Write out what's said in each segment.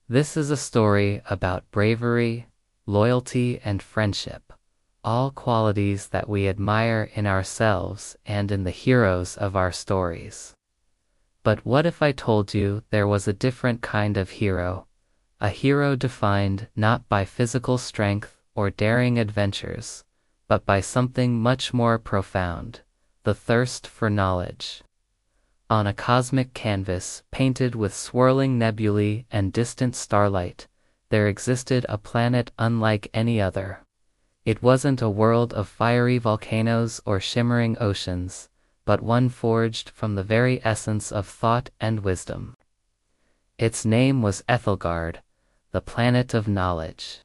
This is a story about bravery, loyalty, and friendship, all qualities that we admire in ourselves and in the heroes of our stories. But what if I told you there was a different kind of hero, a hero defined not by physical strength or daring adventures, but by something much more profound, the thirst for knowledge? On a cosmic canvas painted with swirling nebulae and distant starlight, there existed a planet unlike any other. It wasn't a world of fiery volcanoes or shimmering oceans, but one forged from the very essence of thought and wisdom. Its name was Ethelgard, the planet of knowledge.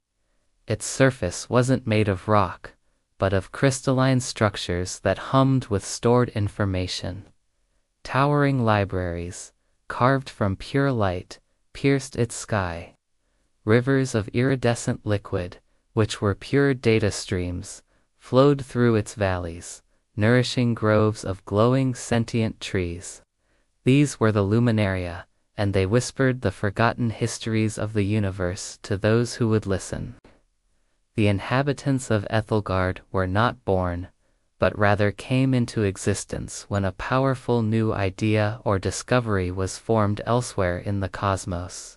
Its surface wasn't made of rock, but of crystalline structures that hummed with stored information. Towering libraries, carved from pure light, pierced its sky. Rivers of iridescent liquid, which were pure data streams, flowed through its valleys, nourishing groves of glowing sentient trees. These were the Luminaria, and they whispered the forgotten histories of the universe to those who would listen. The inhabitants of Ethelgard were not born, but rather came into existence when a powerful new idea or discovery was formed elsewhere in the cosmos.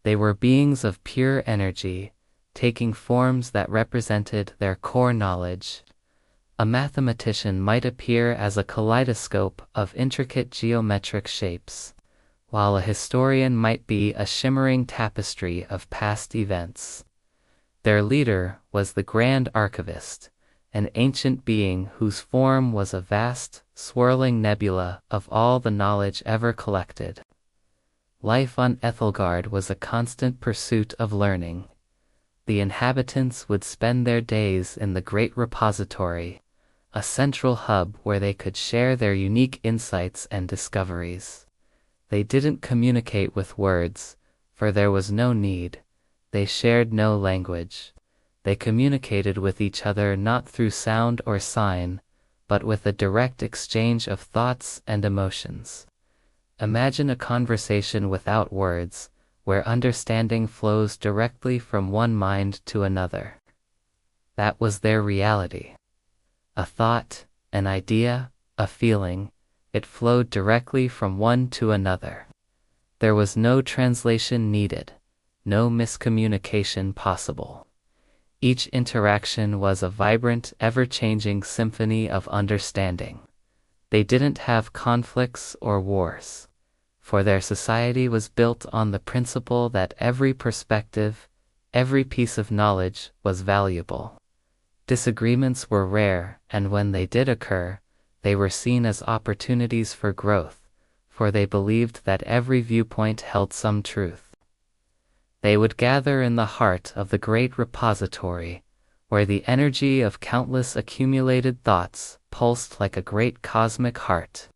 They were beings of pure energy, taking forms that represented their core knowledge. A mathematician might appear as a kaleidoscope of intricate geometric shapes, while a historian might be a shimmering tapestry of past events. Their leader was the Grand Archivist, an ancient being whose form was a vast, swirling nebula of all the knowledge ever collected. Life on Ethelgard was a constant pursuit of learning. The inhabitants would spend their days in the Great Repository, a central hub where they could share their unique insights and discoveries. They didn't communicate with words, for there was no need. They shared no language. They communicated with each other not through sound or sign, but with a direct exchange of thoughts and emotions. Imagine a conversation without words, where understanding flows directly from one mind to another. That was their reality. A thought, an idea, a feeling, it flowed directly from one to another. There was no translation needed, no miscommunication possible. Each interaction was a vibrant, ever-changing symphony of understanding. They didn't have conflicts or wars, for their society was built on the principle that every perspective, every piece of knowledge was valuable. Disagreements were rare, and when they did occur, they were seen as opportunities for growth, for they believed that every viewpoint held some truth. They would gather in the heart of the Great Repository, where the energy of countless accumulated thoughts pulsed like a great cosmic heart.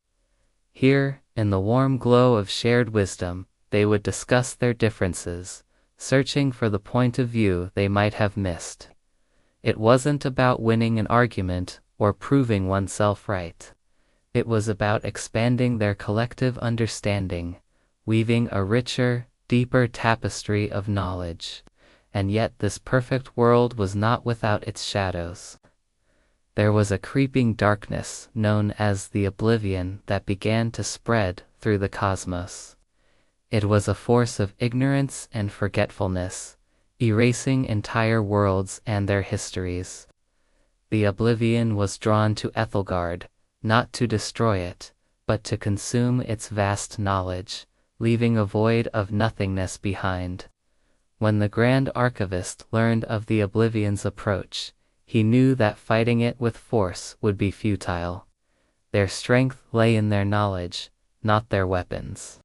Here, in the warm glow of shared wisdom, they would discuss their differences, searching for the point of view they might have missed. It wasn't about winning an argument or proving oneself right. It was about expanding their collective understanding, weaving a richer, deeper tapestry of knowledge. And yet this perfect world was not without its shadows. There was a creeping darkness known as the Oblivion that began to spread through the cosmos. It was a force of ignorance and forgetfulness, erasing entire worlds and their histories. The Oblivion was drawn to Ethelgard, not to destroy it, but to consume its vast knowledge, leaving a void of nothingness behind. When the Grand Archivist learned of the Oblivion's approach, he knew that fighting it with force would be futile. Their strength lay in their knowledge, not their weapons.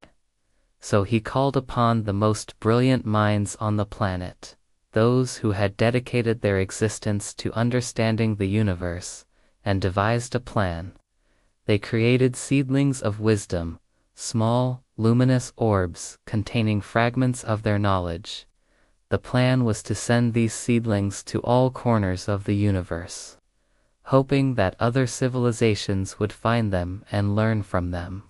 So he called upon the most brilliant minds on the planet, those who had dedicated their existence to understanding the universe, and devised a plan. They created seedlings of wisdom, small, luminous orbs containing fragments of their knowledge. The plan was to send these seedlings to all corners of the universe, hoping that other civilizations would find them and learn from them.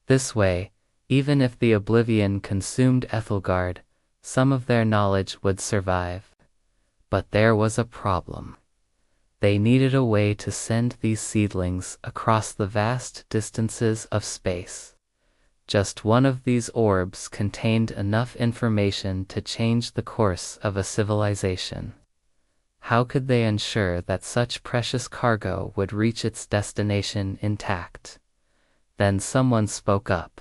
This way, even if the Oblivion consumed Ethelgard, some of their knowledge would survive. But there was a problem. They needed a way to send these seedlings across the vast distances of space. Just one of these orbs contained enough information to change the course of a civilization. How could they ensure that such precious cargo would reach its destination intact? Then someone spoke up.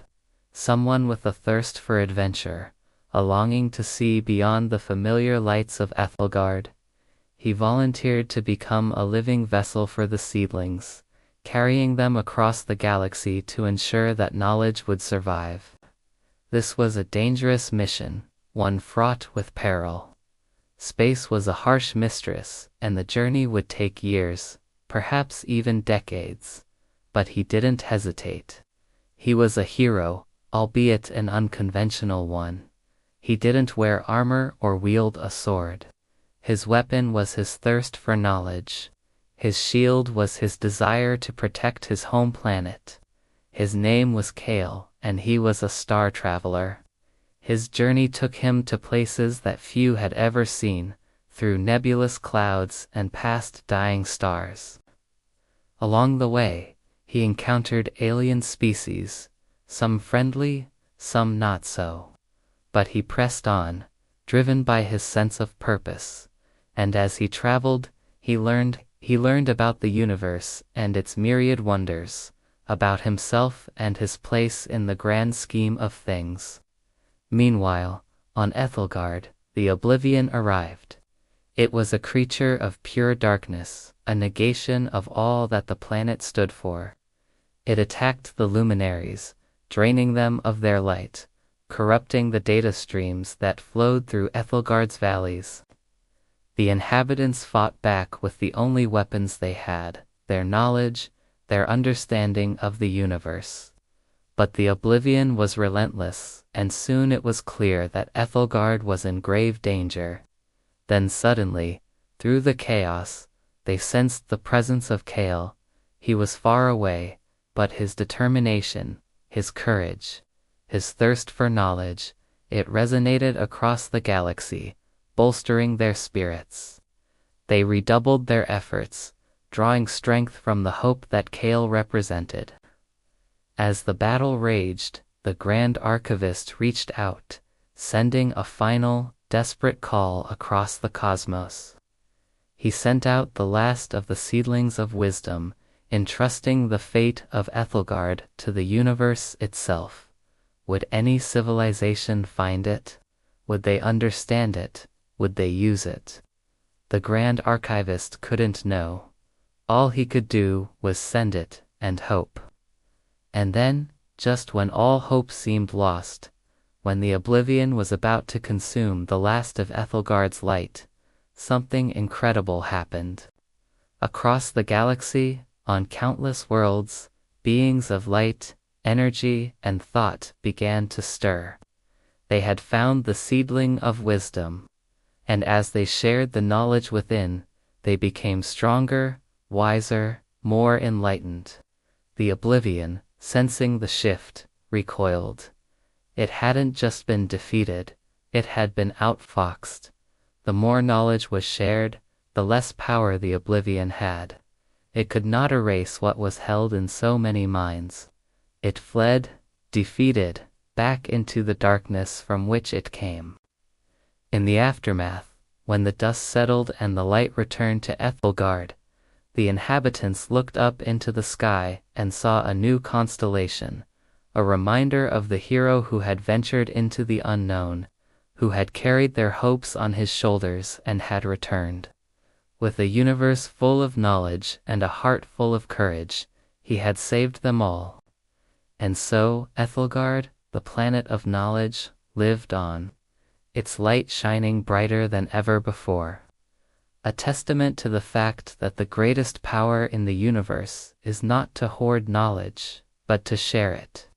Someone with a thirst for adventure, a longing to see beyond the familiar lights of Ethelgard. He volunteered to become a living vessel for the seedlings, carrying them across the galaxy to ensure that knowledge would survive. This was a dangerous mission, one fraught with peril. Space was a harsh mistress, and the journey would take years, perhaps even decades. But he didn't hesitate. He was a hero, albeit an unconventional one. He didn't wear armor or wield a sword. His weapon was his thirst for knowledge. His shield was his desire to protect his home planet. His name was Kale, and he was a star traveler. His journey took him to places that few had ever seen, through nebulous clouds and past dying stars. Along the way, he encountered alien species, some friendly, some not so. But he pressed on, driven by his sense of purpose, and as he traveled, he learned about the universe and its myriad wonders, about himself and his place in the grand scheme of things. Meanwhile, on Ethelgard, the Oblivion arrived. It was a creature of pure darkness, a negation of all that the planet stood for. It attacked the luminaries, draining them of their light, corrupting the data streams that flowed through Ethelgard's valleys. The inhabitants fought back with the only weapons they had, their knowledge, their understanding of the universe. But the Oblivion was relentless, and soon it was clear that Ethelgard was in grave danger. Then suddenly, through the chaos, they sensed the presence of Kale. He was far away, but his determination, his courage, his thirst for knowledge, it resonated across the galaxy, bolstering their spirits. They redoubled their efforts, drawing strength from the hope that Kale represented. As the battle raged, the Grand Archivist reached out, sending a final, desperate call across the cosmos. He sent out the last of the seedlings of wisdom, entrusting the fate of Ethelgard to the universe itself. Would any civilization find it? Would they understand it? Would they use it? The Grand Archivist couldn't know. All he could do was send it and hope. And then, just when all hope seemed lost, when the Oblivion was about to consume the last of Ethelgard's light, something incredible happened. Across the galaxy, on countless worlds, beings of light, energy, and thought began to stir. They had found the seedling of wisdom, and as they shared the knowledge within, they became stronger, wiser, more enlightened. The Oblivion, sensing the shift, recoiled. It hadn't just been defeated, it had been outfoxed. The more knowledge was shared, the less power the Oblivion had. It could not erase what was held in so many minds. It fled, defeated, back into the darkness from which it came. In the aftermath, when the dust settled and the light returned to Ethelgard, the inhabitants looked up into the sky and saw a new constellation, a reminder of the hero who had ventured into the unknown, who had carried their hopes on his shoulders and had returned. With a universe full of knowledge and a heart full of courage, he had saved them all. And so Ethelgard, the planet of knowledge, lived on, its light shining brighter than ever before. A testament to the fact that the greatest power in the universe is not to hoard knowledge, but to share it.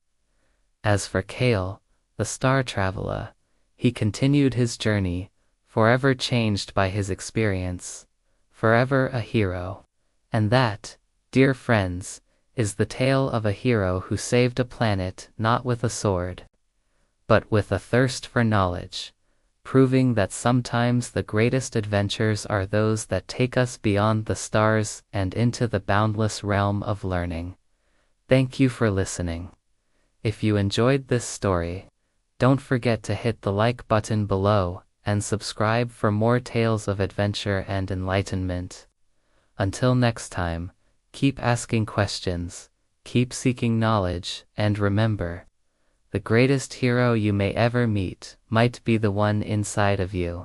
As for Kale, the star traveler, he continued his journey, forever changed by his experience, forever a hero. And that, dear friends, is the tale of a hero who saved a planet not with a sword, but with a thirst for knowledge, proving that sometimes the greatest adventures are those that take us beyond the stars and into the boundless realm of learning. Thank you for listening. If you enjoyed this story, don't forget to hit the like button below and subscribe for more tales of adventure and enlightenment. Until next time, keep asking questions, keep seeking knowledge, and remember, the greatest hero you may ever meet might be the one inside of you.